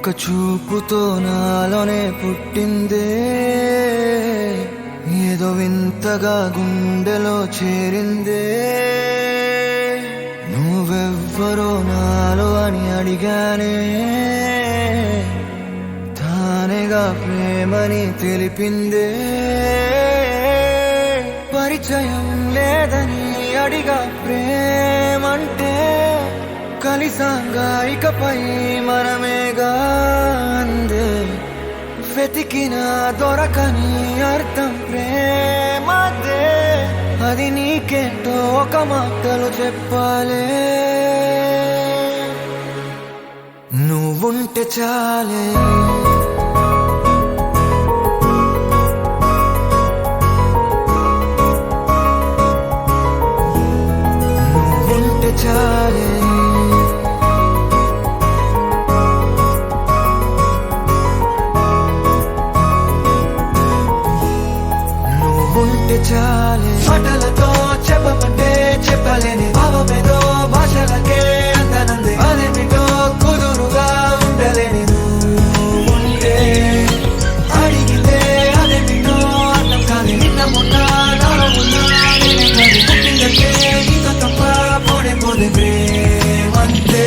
ఒక చూపుతో నాలోనే పుట్టిందే, ఏదో వింతగా గుండెలో చేరిందే. నువ్వెవ్వరో నాలో అని అడిగానే, తానేగా ప్రేమని తెలిపిందే. పరిచయం లేదని అడిగా ప్రేమంటే, కలిసాంగా ఇకపై మనమేగా అందే. వెతికినా దొరకని అర్థం ప్రేమదే, అది నీకేంటో ఒక మాటలో చెప్పాలే. నువ్వుంటే చాలే, నువ్వుంటే చాలే. ఉంటే చాలే, మాటలతో చెప్పమంటే చెప్పలేని భావమేదో భాషలకే అందనంది. అదేమిటో కుదురుగా ఉండలేని నువ్వుంటే, అడిగితే అదేమిటో అర్థం కాదు. నిన్న మొన్న నాలో ఉన్నా నేనే కాదు, పుట్టిందంటే నీతో తప్ప పోనే పోదే ప్రేమంతే.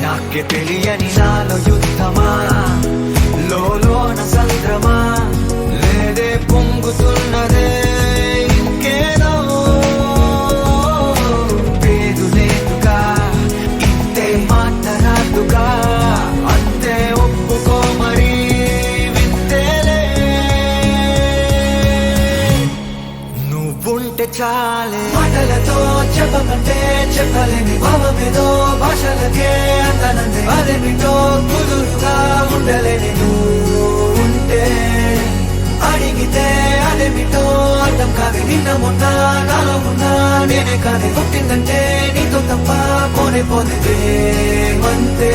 నాకే తెలియని నాలో యుద్ధమా, లోన సంద్రమా, లేదే పొంగుతున్నదే ఇంకేదో. పేరు లేదుగా, ఇంతే మాట్లాడుగా, అంతే ఒప్పుకో మరి వింతేలే. నువ్వుంటే చాలే, మాటలతో చెప్పమంటే చెప్పలేని భావమేదో భాషలకే అందనంది. అదేమిటో కుదురుగా ఉండలేని నువ్వుంటే, అడిగితే అదేమిటో అర్థం కాదు. నిన్న మొన్న నాలో ఉన్నా నేనే కాదు, పుట్టిందంటే నీతో తప్ప పోనే పోతే ప్రేమంతే.